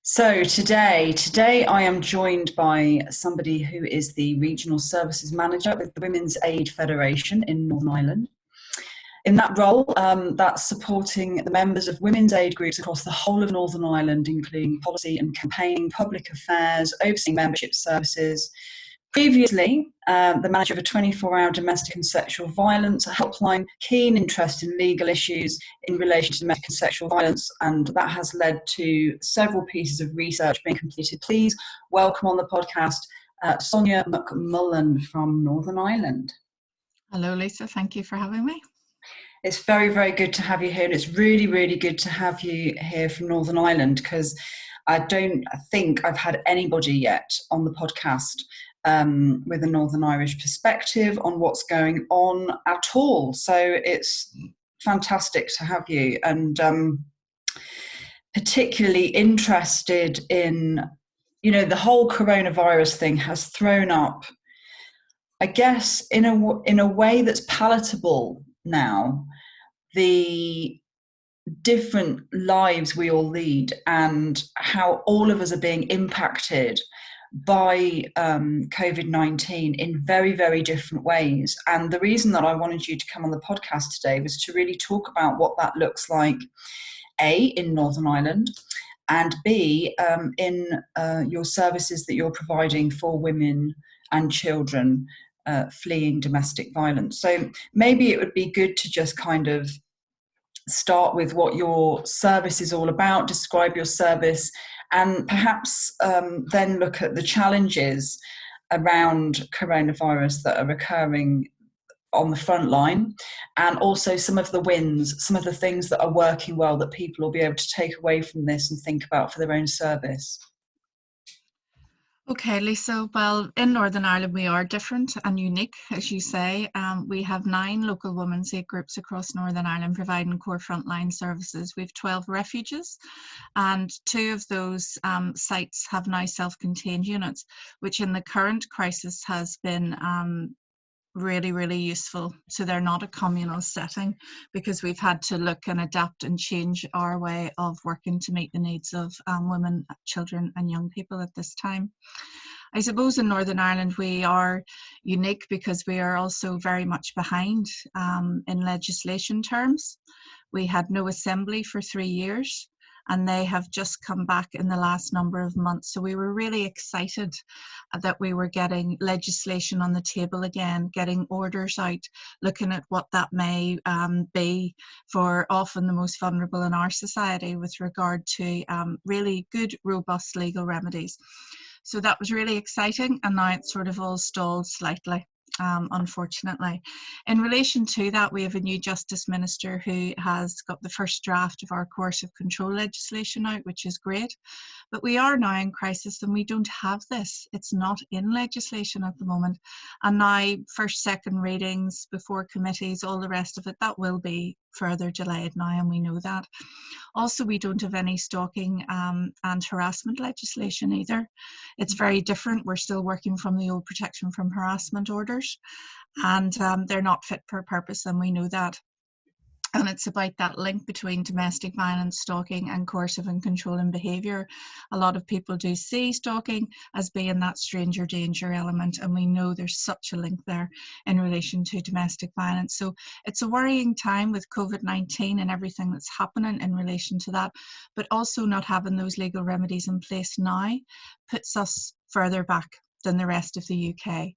So today I am joined by somebody who is the Regional Services Manager with the Women's Aid Federation in Northern Ireland. In that role, that's supporting the members of women's aid groups across the whole of Northern Ireland, including policy and campaigning, public affairs, overseeing membership services. Previously, the manager of a 24-hour domestic and sexual violence helpline, keen interest in legal issues in relation to domestic and sexual violence, and that has led to several pieces of research being completed. Please welcome on the podcast Sonya McMullan from Northern Ireland. Hello, Lisa. Thank you for having me. It's very, very good to have you here, and it's really, really good to have you here from Northern Ireland, because I don't think I've had anybody yet on the podcast with a Northern Irish perspective on what's going on at all. So it's fantastic to have you, and particularly interested in, the whole coronavirus thing has thrown up, I guess, in a way that's palatable now, the different lives we all lead and how all of us are being impacted by COVID-19 in very, very different ways. And the reason that I wanted you to come on the podcast today was to really talk about what that looks like, A, in Northern Ireland, and B, in your services that you're providing for women and children fleeing domestic violence. So maybe it would be good to just kind of start with what your service is all about, describe your service, and perhaps then look at the challenges around coronavirus that are occurring on the front line, and also some of the wins, some of the things that are working well that people will be able to take away from this and think about for their own service. Okay, Lisa. Well, in Northern Ireland, we are different and unique, as you say. We have 9 local women's aid groups across Northern Ireland providing core frontline services. We have 12 refuges, and 2 of those sites have now self-contained units, which in the current crisis has been really, really useful. So they're not a communal setting, because we've had to look and adapt and change our way of working to meet the needs of women, children and young people at this time. I suppose in Northern Ireland we are unique because we are also very much behind in legislation terms. We had no assembly for 3 years, and they have just come back in the last number of months. So we were really excited that we were getting legislation on the table again, getting orders out, looking at what that may be for often the most vulnerable in our society with regard to really good, robust legal remedies. So that was really exciting, and now it's sort of all stalled slightly. Unfortunately. In relation to that, we have a new Justice Minister who has got the first draft of our coercive control legislation out, which is great. But we are now in crisis and we don't have this. It's not in legislation at the moment. And now first, second readings before committees, all the rest of it, that will be further delayed now, and we know that. Also, we don't have any stalking and harassment legislation either. It's very different. We're still working from the old protection from harassment orders, and they're not fit for purpose, and we know that. And it's about that link between domestic violence, stalking and coercive and controlling behaviour. A lot of people do see stalking as being that stranger danger element, and we know there's such a link there in relation to domestic violence. So it's a worrying time with COVID-19 and everything that's happening in relation to that, but also not having those legal remedies in place now puts us further back than the rest of the UK.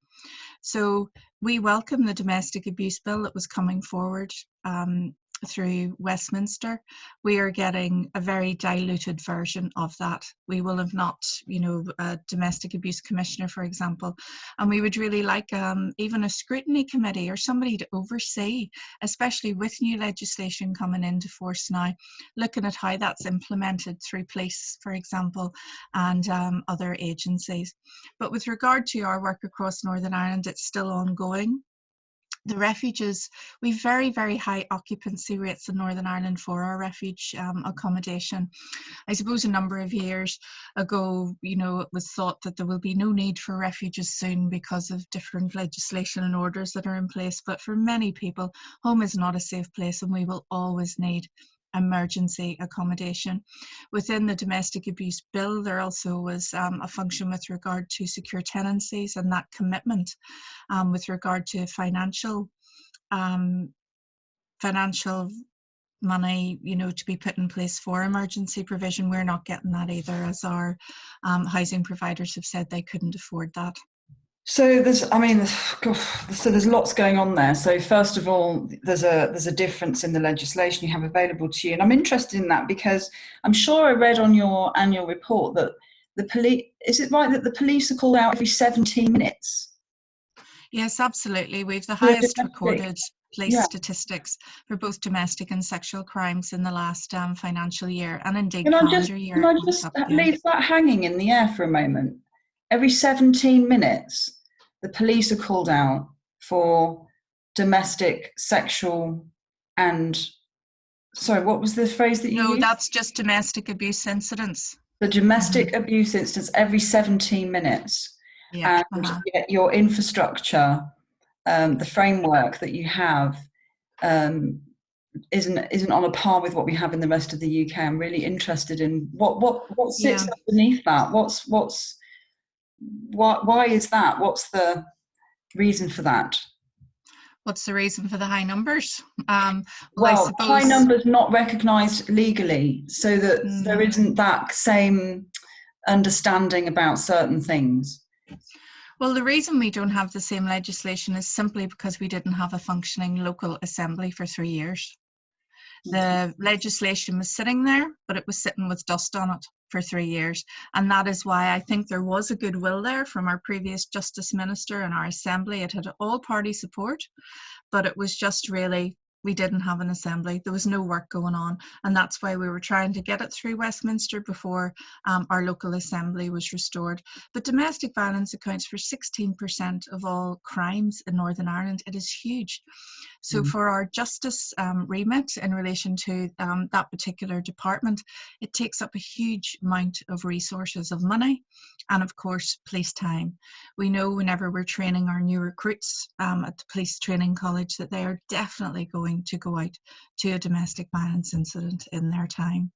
So we welcome the domestic abuse bill that was coming forward through Westminster. We are getting a very diluted version of that. We will have not, a domestic abuse commissioner, for example, and we would really like even a scrutiny committee or somebody to oversee, especially with new legislation coming into force now, looking at how that's implemented through police, for example, and other agencies. But with regard to our work across Northern Ireland, it's still ongoing. The refuges, we've very, very high occupancy rates in Northern Ireland for our refuge accommodation. I suppose a number of years ago, it was thought that there will be no need for refuges soon because of different legislation and orders that are in place. But for many people, home is not a safe place, and we will always need emergency accommodation. Within the domestic abuse bill, there also was a function with regard to secure tenancies and that commitment with regard to financial money, to be put in place for emergency provision. We're not getting that either, as our housing providers have said they couldn't afford that. So there's lots going on there. So first of all, there's a difference in the legislation you have available to you, and I'm interested in that because I'm sure I read on your annual report that the police. Is it right that the police are called out every 17 minutes? Yes, absolutely. We've the highest recorded police Yeah. statistics for both domestic and sexual crimes in the last financial year, and indeed Can calendar year. Can I just leave that hanging in the air for a moment? Every 17 minutes, the police are called out for domestic, sexual, and sorry, what was the phrase that you used? No, that's just domestic abuse incidents. The domestic abuse instance every 17 minutes. Yeah. And yet your infrastructure, the framework that you have, isn't on a par with what we have in the rest of the UK. I'm really interested in what sits underneath that. Why is that? What's the reason for that? What's the reason for the high numbers? Well, high numbers not recognised legally, so that there isn't that same understanding about certain things. Well, the reason we don't have the same legislation is simply because we didn't have a functioning local assembly for 3 years. The legislation was sitting there, but it was sitting with dust on it for 3 years. And that is why I think there was a goodwill there from our previous Justice Minister and our Assembly. It had all party support, but it was just really, we didn't have an assembly. There was no work going on. And that's why we were trying to get it through Westminster before our local assembly was restored. But domestic violence accounts for 16% of all crimes in Northern Ireland. It is huge. So for our justice remit in relation to that particular department, it takes up a huge amount of resources, of money, and of course, police time. We know whenever we're training our new recruits at the Police Training College that they are definitely going to go out to a domestic violence incident in their time.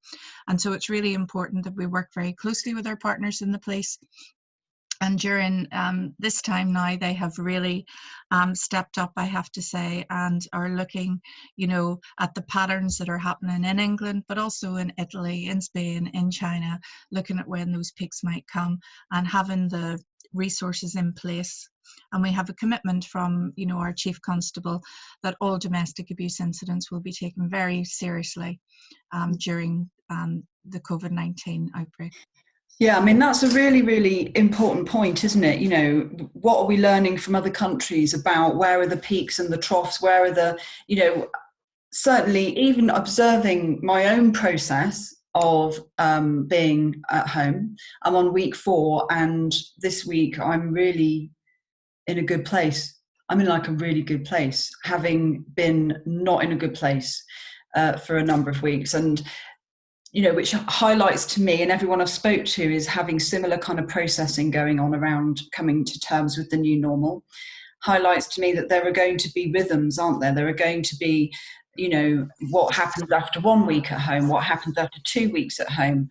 And so it's really important that we work very closely with our partners in the police. And during this time now, they have really stepped up, I have to say, and are looking, at the patterns that are happening in England, but also in Italy, in Spain, in China, looking at when those peaks might come and having the resources in place. And we have a commitment from, our Chief Constable that all domestic abuse incidents will be taken very seriously during the COVID-19 outbreak. Yeah, I mean, that's a really, really important point, isn't it? What are we learning from other countries about where are the peaks and the troughs? Where are the, certainly even observing my own process of being at home. I'm on week 4, and this week I'm really in a good place. I'm in like a really good place, having been not in a good place for a number of weeks. And which highlights to me, and everyone I've spoke to is having similar kind of processing going on around coming to terms with the new normal, highlights to me that there are going to be rhythms, aren't there? There are going to be, what happens after 1 week at home, what happens after 2 weeks at home.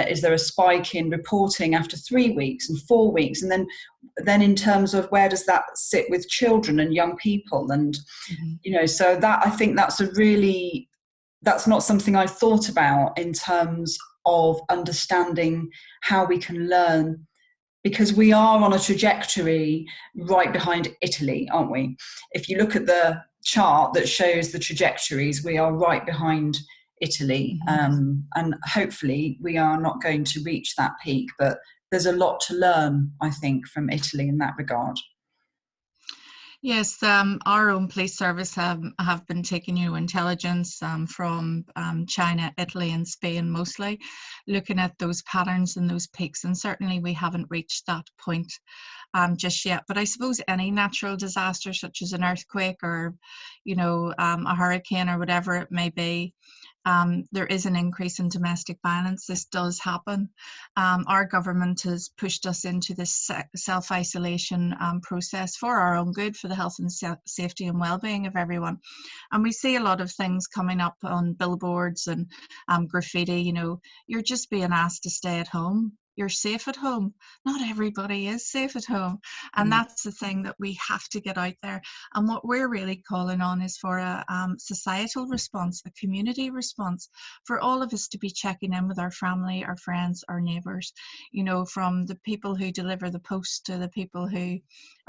Is there a spike in reporting after 3 weeks and 4 weeks? And then in terms of where does that sit with children and young people? And, so that, I think that's not something I thought about in terms of understanding how we can learn, because we are on a trajectory right behind Italy, aren't we? If you look at the chart that shows the trajectories, we are right behind Italy. And hopefully we are not going to reach that peak, but there's a lot to learn, I think, from Italy in that regard. Yes, our own police service have been taking intelligence from China, Italy and Spain mostly, looking at those patterns and those peaks, and certainly we haven't reached that point just yet. But I suppose any natural disaster such as an earthquake or, a hurricane or whatever it may be, there is an increase in domestic violence. This does happen. Our government has pushed us into this self-isolation process for our own good, for the health and safety and well-being of everyone. And we see a lot of things coming up on billboards and graffiti, you know, you're just being asked to stay at home. You're safe at home. Not everybody is safe at home. And that's the thing that we have to get out there. And what we're really calling on is for a societal response, a community response, for all of us to be checking in with our family, our friends, our neighbours, you know, from the people who deliver the post to the people who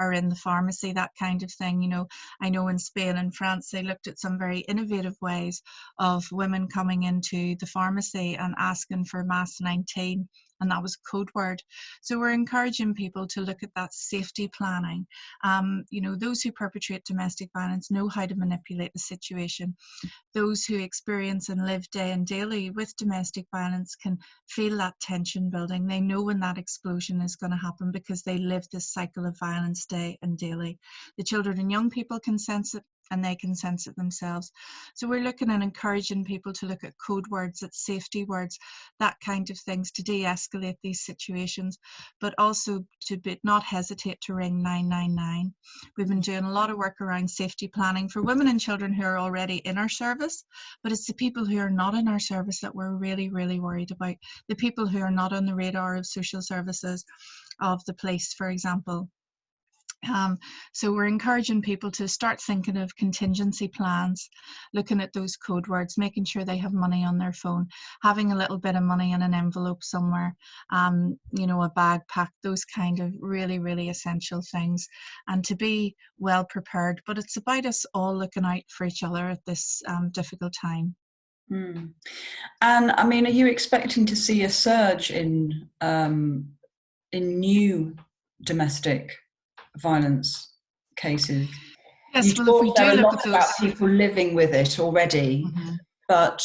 are in the pharmacy, that kind of thing. You know, I know in Spain and France, they looked at some very innovative ways of women coming into the pharmacy and asking for mass 19. And that was code word. So we're encouraging people to look at that safety planning. You know, those who perpetrate domestic violence know how to manipulate the situation. Those who experience and live day and daily with domestic violence can feel that tension building. They know when that explosion is going to happen because they live this cycle of violence day and daily. The children and young people can sense it, and they can sense it themselves. So we're looking at encouraging people to look at code words, at safety words, that kind of things, to de-escalate these situations, but also to not hesitate to ring 999. We've been doing a lot of work around safety planning for women and children who are already in our service, but it's the people who are not in our service that we're really, really worried about. The people who are not on the radar of social services, of the police, for example. So we're encouraging people to start thinking of contingency plans, looking at those code words, making sure they have money on their phone, having a little bit of money in an envelope somewhere, you know, a bag packed, those kind of really, really essential things, and to be well prepared. But it's about us all looking out for each other at this difficult time. And I mean, are you expecting to see a surge in new domestic violence cases? Yes, You well, if we talked there do a look lot at about those, people living with it already, but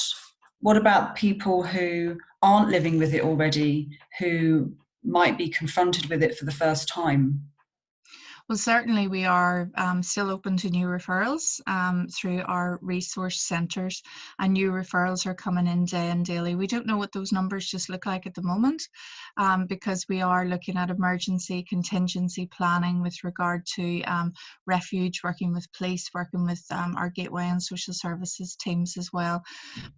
what about people who aren't living with it already, who might be confronted with it for the first time? well, certainly we are still open to new referrals through our resource centres, and new referrals are coming in day and daily. We don't know what those numbers just look like at the moment because we are looking at emergency contingency planning with regard to refuge, working with police, working with our gateway and social services teams as well.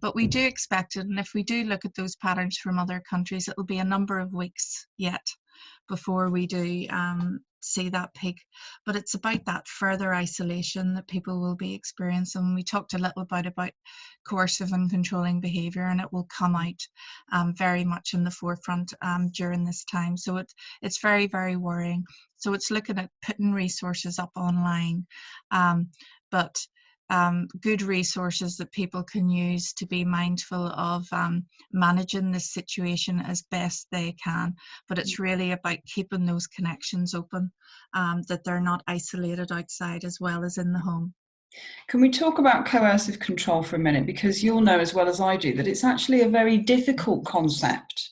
But we do expect it, and if we do look at those patterns from other countries, it'll be a number of weeks yet before we do see that peak. But it's about that further isolation that people will be experiencing. We talked a little about coercive and controlling behaviour, and it will come out very much in the forefront during this time. So it's very, very worrying. So it's looking at putting resources up online, but good resources that people can use to be mindful of managing this situation as best they can. But it's really about keeping those connections open, that they're not isolated outside as well as in the home. Can we talk about coercive control for a minute? Because you'll know as well as I do that it's actually a very difficult concept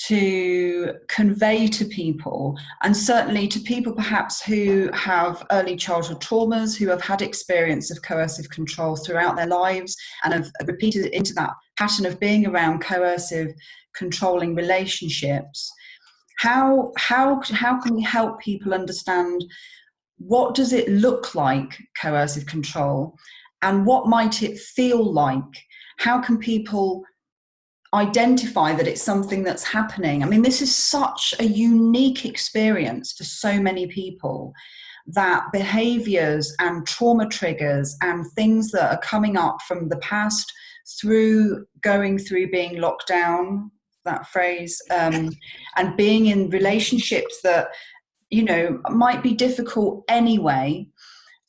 to convey to people, and certainly to people perhaps who have early childhood traumas, who have had experience of coercive control throughout their lives and have repeated it into that pattern of being around coercive, controlling relationships. How can we help people understand, what does it look like, coercive control, and what might it feel like? How can people identify that it's something that's happening? I mean, this is such a unique experience for so many people, that behaviors and trauma triggers and things that are coming up from the past, through going through being locked down, that phrase, and being in relationships that, you know, might be difficult anyway,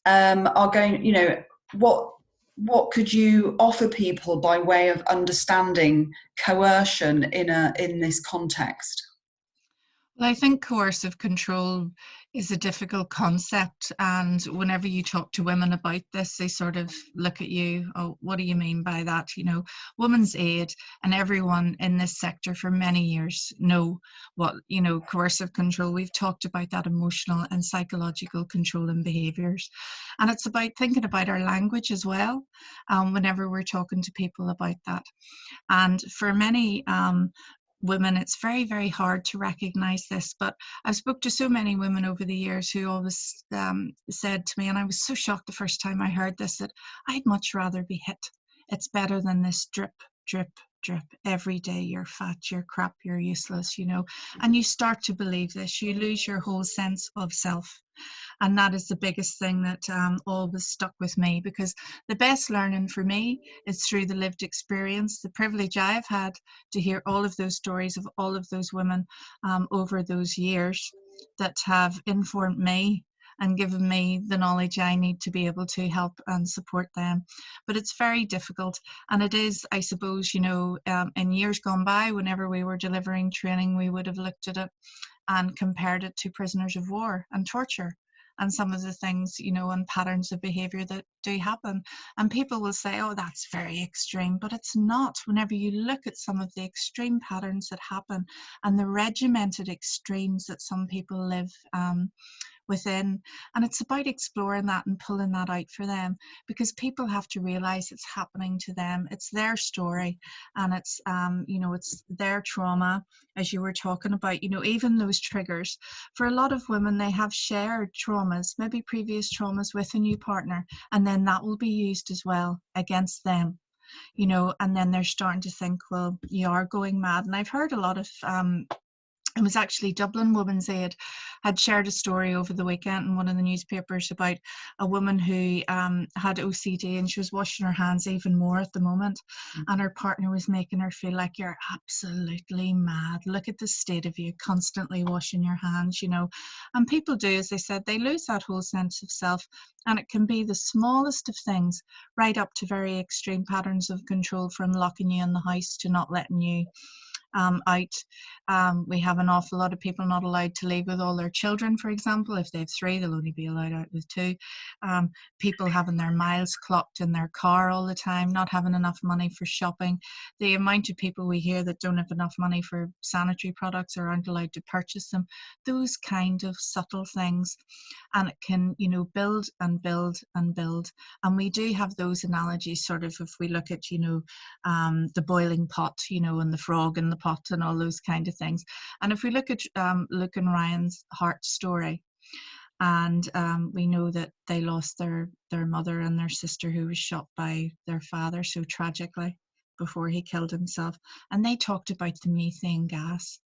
are going, you know, what could you offer people by way of understanding coercion in this context? Well, I think coercive control is a difficult concept, and whenever you talk to women about this, they sort of look at you, oh, what do you mean by that? You know, Women's Aid and everyone in this sector for many years know what, you know, coercive control. We've talked about that emotional and psychological control and behaviours. And it's about thinking about our language as well, whenever we're talking to people about that. And for many women, it's very, very hard to recognize this. But I've spoke to so many women over the years who always said to me, and I was so shocked the first time I heard this, that I'd much rather be hit. It's better than this drip, drip, drip every day. You're fat, you're crap, you're useless, you know. And you start to believe this. You lose your whole sense of self. And that is the biggest thing that always stuck with me, because the best learning for me is through the lived experience, the privilege I've had to hear all of those stories of all of those women over those years that have informed me and given me the knowledge I need to be able to help and support them. But it's very difficult. And it is, I suppose, you know, in years gone by, whenever we were delivering training, we would have looked at it and compared it to prisoners of war and torture and some of the things, you know, and patterns of behavior that do happen. And people will say, oh, that's very extreme, but it's not. Whenever you look at some of the extreme patterns that happen and the regimented extremes that some people live within. And it's about exploring that and pulling that out for them, because people have to realize it's happening to them. It's their story, and it's you know, it's their trauma, as you were talking about. You know, even those triggers for a lot of women, they have shared traumas, maybe previous traumas with a new partner, and then that will be used as well against them, you know. And then they're starting to think, well, you are going mad. And I've heard a lot of it was actually Dublin Women's Aid had shared a story over the weekend in one of the newspapers about a woman who had OCD, and she was washing her hands even more at the moment. And her partner was making her feel like, you're absolutely mad. Look at the state of you, constantly washing your hands, you know. And people do, as they said, they lose that whole sense of self. And it can be the smallest of things, right up to very extreme patterns of control, from locking you in the house to not letting you out. We have an awful lot of people not allowed to leave with all their children, for example. If they have 3, they'll only be allowed out with 2. People having their miles clocked in their car all the time, not having enough money for shopping. The amount of people we hear that don't have enough money for sanitary products or aren't allowed to purchase them. Those kind of subtle things. And it can, you know, build and build and build. And we do have those analogies, sort of, if we look at, you know, the boiling pot, you know, and the frog in the pot and all those kind of things. And if we look at Luke and Ryan's heart story, and we know that they lost their mother and their sister, who was shot by their father so tragically before he killed himself. And they talked about the methane gas.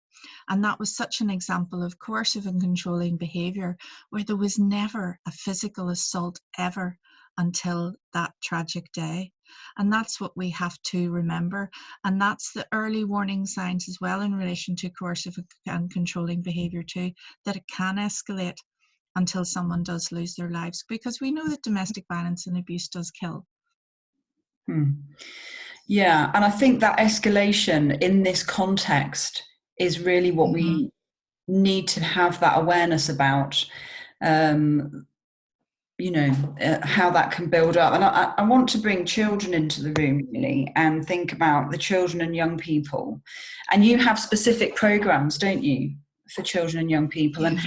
And that was such an example of coercive and controlling behavior, where there was never a physical assault ever until that tragic day. And that's what we have to remember. And that's the early warning signs as well in relation to coercive and controlling behavior too, that it can escalate until someone does lose their lives, because we know that domestic violence and abuse does kill. Yeah, and I think that escalation in this context is really what we need to have that awareness about, you know, how that can build up. And I want to bring children into the room, really, and think about the children and young people. And you have specific programs, don't you, for children and young people? And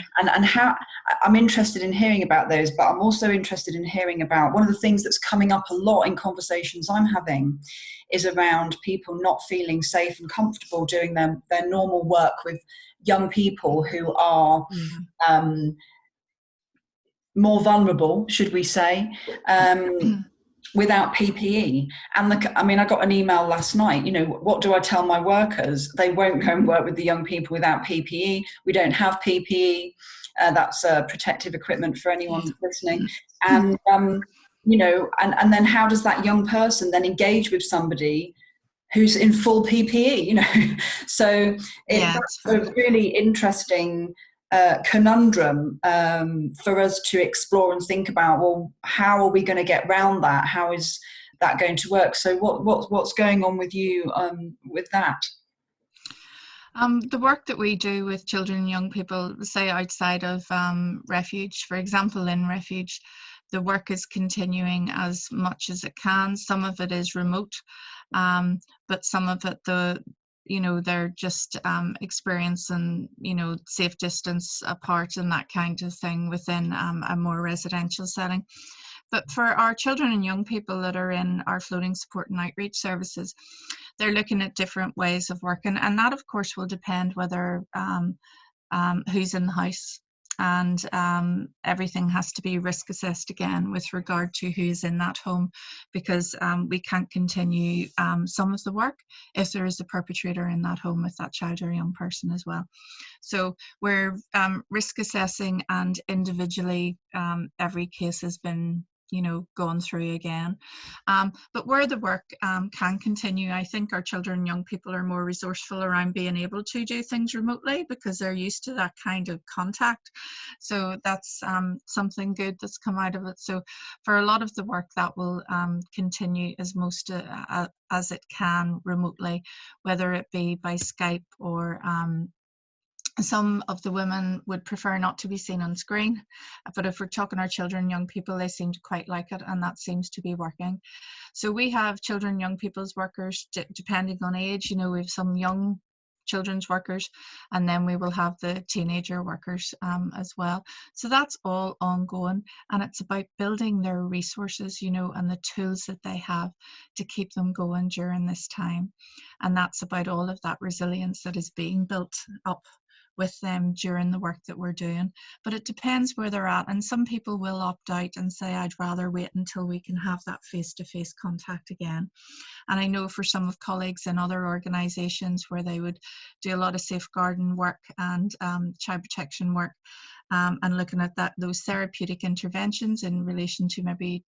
how, I'm interested in hearing about those, but I'm also interested in hearing about one of the things that's coming up a lot in conversations I'm having is around people not feeling safe and comfortable doing their normal work with young people who are more vulnerable, should we say, without PPE. And I got an email last night, you know, what do I tell my workers? They won't go and work with the young people without PPE. We don't have PPE. That's protective equipment for anyone listening. And, you know, and then how does that young person then engage with somebody who's in full PPE, you know? So that's a really interesting conundrum for us to explore and think about. Well, how are we going to get around that? How is that going to work? So what's going on with you with that? The work that we do with children and young people, say outside of refuge, for example, in refuge, the work is continuing as much as it can. Some of it is remote, but some of it, they're just experiencing, safe distance apart and that kind of thing within a more residential setting. But for our children and young people that are in our floating support and outreach services, they're looking at different ways of working. And that, of course, will depend whether who's in the house. And everything has to be risk assessed again with regard to who's in that home, because we can't continue some of the work if there is a perpetrator in that home with that child or young person as well. So we're risk assessing, and individually every case has been gone through again. But where the work can continue, I think our children and young people are more resourceful around being able to do things remotely because they're used to that kind of contact. So that's something good that's come out of it. So for a lot of the work, that will continue as it can remotely, whether it be by Skype or some of the women would prefer not to be seen on screen, but if we're talking our children and young people, they seem to quite like it, and that seems to be working. So we have children and young people's workers, depending on age. We have some young children's workers, and then we will have the teenager workers as well. So that's all ongoing, and it's about building their resources, and the tools that they have to keep them going during this time. And that's about all of that resilience that is being built up with them during the work that we're doing. But it depends where they're at, and some people will opt out and say, I'd rather wait until we can have that face-to-face contact again. And I know for some of colleagues in other organisations where they would do a lot of safeguarding work and child protection work, and looking at those therapeutic interventions in relation to maybe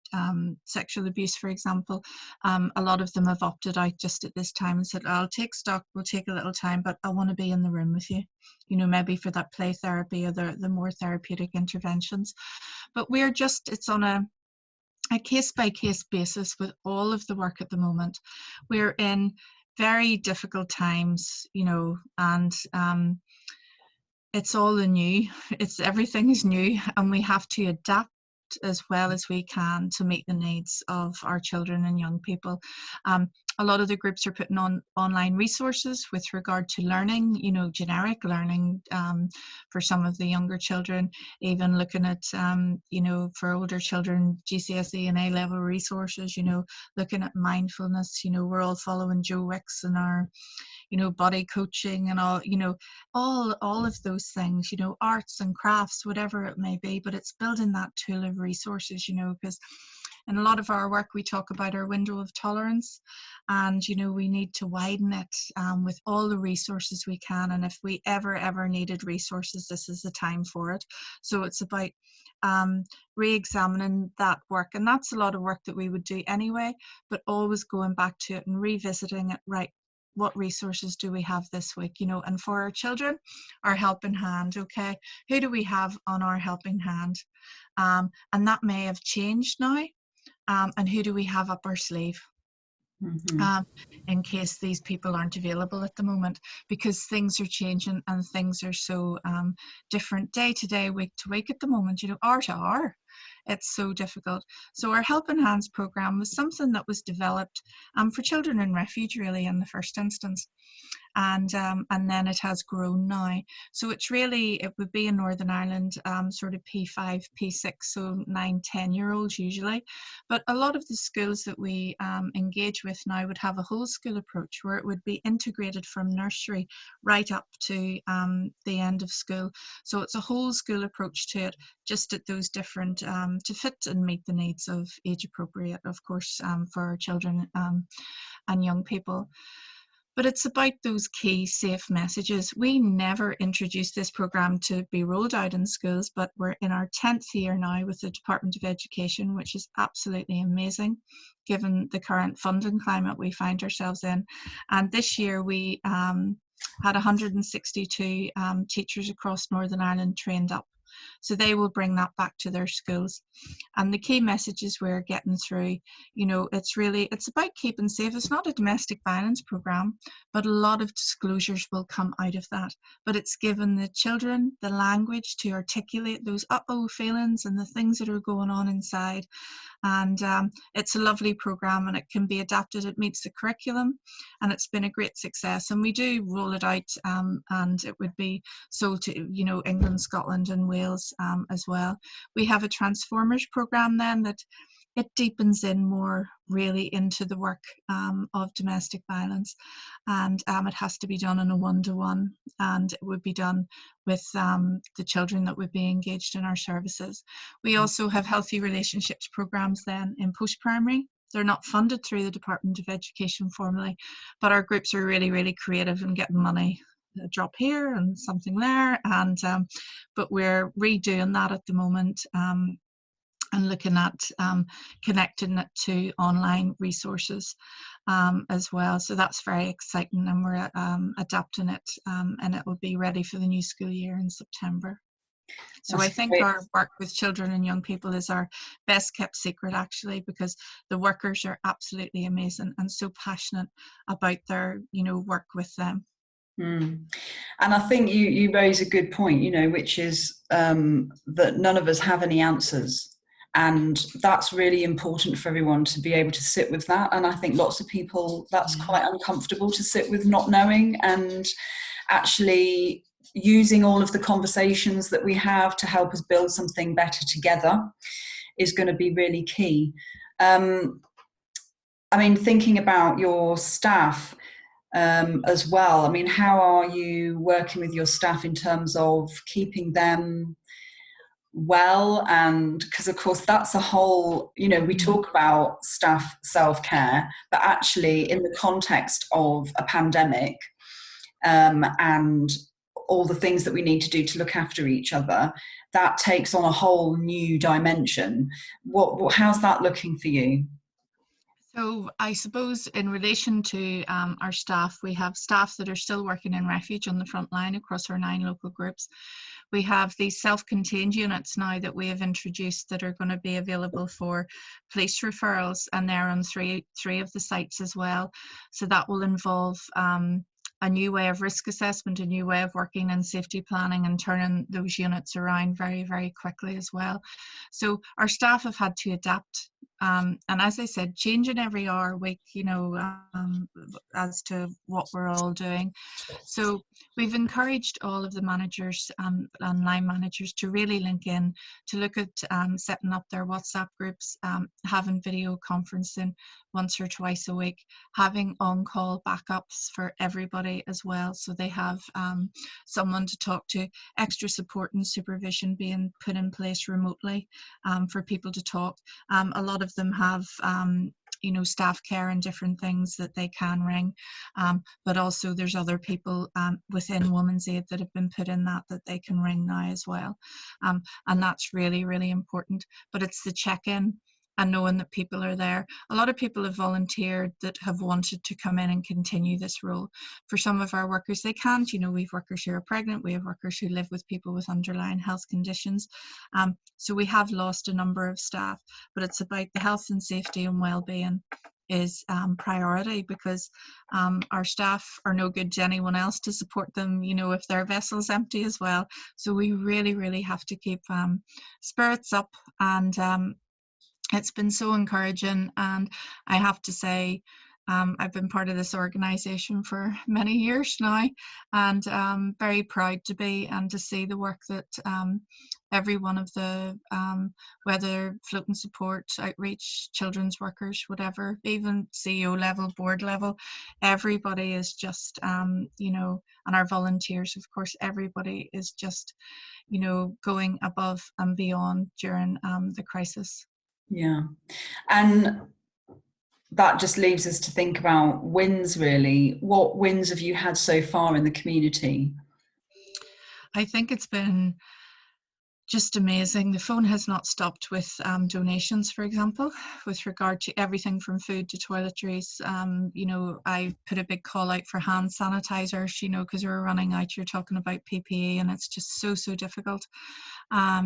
sexual abuse, for example, a lot of them have opted out just at this time and said, I'll take stock, we'll take a little time, but I want to be in the room with you, maybe for that play therapy or the more therapeutic interventions. But it's on a case-by-case basis with all of the work at the moment. We're in very difficult times, and it's all new. Everything is new, and we have to adapt as well as we can to meet the needs of our children and young people. A lot of the groups are putting on online resources with regard to learning, generic learning for some of the younger children, even looking at, for older children, GCSE and A-level resources, looking at mindfulness. We're all following Joe Wicks and our body coaching and all of those things, arts and crafts, whatever it may be, but it's building that tool of resources, because in a lot of our work we talk about our window of tolerance, and we need to widen it with all the resources we can, and if we ever needed resources, this is the time for it. So it's about re-examining that work, and that's a lot of work that we would do anyway, but always going back to it and revisiting it. Right, what resources do we have this week, and for our children, our helping hand. Okay, who do we have on our helping hand? And that may have changed now, and who do we have up our sleeve? In case these people aren't available at the moment, because things are changing and things are so different day to day, week to week at the moment, hour to hour. It's so difficult. So our Helping Hands program was something that was developed for children in refuge, really, in the first instance. And then it has grown now. So it would be in Northern Ireland, sort of P5, P6, so 9-10-year-olds usually. But a lot of the schools that we engage with now would have a whole school approach, where it would be integrated from nursery right up to the end of school. So it's a whole school approach to it, just at those different, to fit and meet the needs of age appropriate, of course, for our children and young people. But it's about those key safe messages. We never introduced this program to be rolled out in schools, but we're in our 10th year now with the Department of Education, which is absolutely amazing, given the current funding climate we find ourselves in. And this year we had 162 teachers across Northern Ireland trained up So they will bring that back to their schools. And the key messages we're getting through, it's about keeping safe. It's not a domestic violence program, but a lot of disclosures will come out of that. But it's given the children the language to articulate those uh-oh feelings and the things that are going on inside. And it's a lovely program, and it can be adapted. It meets the curriculum, and it's been a great success. And we do roll it out, and it would be sold to England, Scotland and Wales as well. We have a Transformers program then that it deepens in more really into the work of domestic violence, and it has to be done in a one-to-one, and it would be done with the children that would be engaged in our services. We also have healthy relationships programs then in post-primary. They're not funded through the Department of Education formally, but our groups are really, really creative and getting money. A drop here and something there, and but we're redoing that at the moment, and looking at connecting it to online resources as well. So that's very exciting, and we're adapting it, and it will be ready for the new school year in September. So I think our work with children and young people is our best kept secret, actually, because the workers are absolutely amazing and so passionate about their work with them. And I think you raise a good point, which is that none of us have any answers. And that's really important for everyone to be able to sit with that. And I think lots of people, that's quite uncomfortable to sit with not knowing, and actually using all of the conversations that we have to help us build something better together is going to be really key. Thinking about your staff as well, how are you working with your staff in terms of keeping them well? And because of course that's a whole, we talk about staff self-care, but actually in the context of a pandemic and all the things that we need to do to look after each other, that takes on a whole new dimension. How's that looking for you? So I suppose in relation to our staff, we have staff that are still working in refuge on the front line across our 9 local groups. We have these self-contained units now that we have introduced that are going to be available for police referrals, and they're on three of the sites as well. So that will involve a new way of risk assessment, a new way of working and safety planning, and turning those units around very, very quickly as well. So our staff have had to adapt. And as I said, changing every hour, week, as to what we're all doing. So we've encouraged all of the managers and line managers to really link in, to look at setting up their WhatsApp groups, having video conferencing once or twice a week, having on-call backups for everybody as well, so they have someone to talk to, extra support and supervision being put in place remotely for people to talk. A lot of them have staff care and different things that they can ring, but also there's other people within Women's Aid that have been put in that they can ring now as well, and that's really, really important. But it's the check-in and knowing that people are there. A lot of people have volunteered that have wanted to come in and continue this role. For some of our workers, they can't. We've workers who are pregnant, we have workers who live with people with underlying health conditions. So we have lost a number of staff, but it's about the health and safety and well-being is priority, because our staff are no good to anyone else to support them, if their vessel's empty as well. So we really, really have to keep spirits up, and it's been so encouraging. And I have to say, I've been part of this organisation for many years now, and I'm very proud to be and to see the work that every one of the, whether floating support, outreach, children's workers, whatever, even CEO level, board level, everybody is just, and our volunteers, of course, everybody is just, going above and beyond during the crisis. Yeah. And that just leaves us to think about wins, really. What wins have you had so far in the community? I think it's been just amazing. The phone has not stopped with donations, for example, with regard to everything from food to toiletries. I put a big call out for hand sanitizers, because we're running out. You're talking about PPE, and it's just so difficult.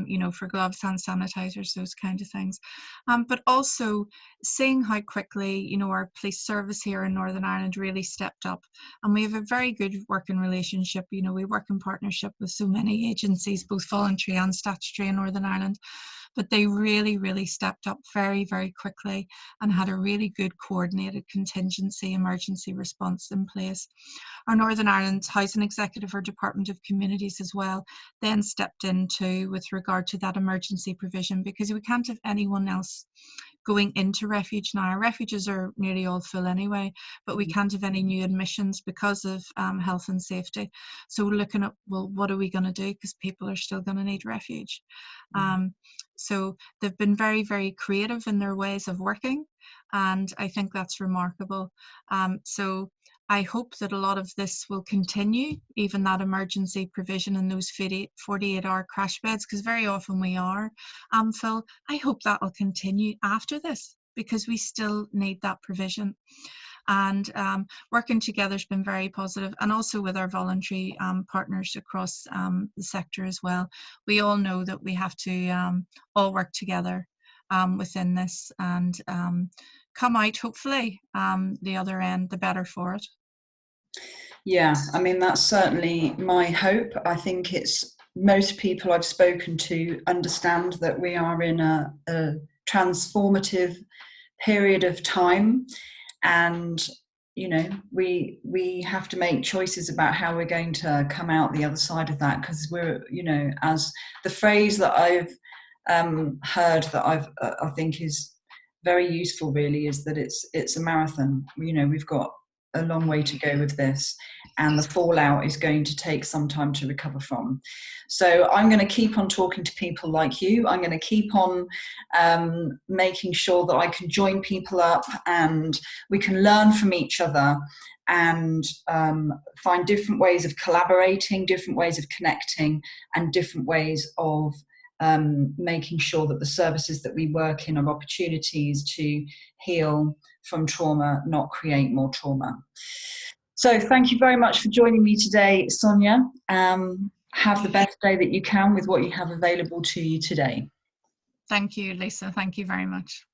you know, for gloves, hand sanitizers, those kind of things. But also seeing how quickly, you know, our police service here in Northern Ireland really stepped up. And we have a very good working relationship. You know, we work in partnership with so many agencies, both voluntary and statutory in Northern Ireland. But they really stepped up very, very quickly and had a really good coordinated contingency emergency response in place. Our Northern Ireland Housing Executive or Department of Communities as well then stepped in too with regard to that emergency provision, because we can't have anyone else going into refuge now. Our refuges are nearly all full anyway, but we can't have any new admissions because of health and safety. So we're looking at, well, what are we going to do, because people are still going to need refuge. So they've been very, very creative in their ways of working, and I think that's remarkable. So I hope that a lot of this will continue, even that emergency provision in those 48-hour crash beds, because very often we are. Phil, I hope that will continue after this, because we still need that provision. And working together has been very positive, and also with our voluntary partners across the sector as well. We all know that we have to all work together within this, and come out hopefully the other end the better for it. Yeah, I mean, that's certainly my hope. I think it's most people I've spoken to understand that we are in a transformative period of time, and you know, we have to make choices about how we're going to come out the other side of that, because we're, you know, as the phrase that I've heard that I think is very useful really is that it's a marathon. You know, we've got a long way to go with this, and the fallout is going to take some time to recover from. So I'm going to keep on talking to people like you. I'm going to keep on making sure that I can join people up and we can learn from each other, and find different ways of collaborating, different ways of connecting, and different ways of making sure that the services that we work in are opportunities to heal from trauma, not create more trauma. So thank you very much for joining me today, Sonya. Have the best day that you can with what you have available to you today. Thank you, Lisa. Thank you very much.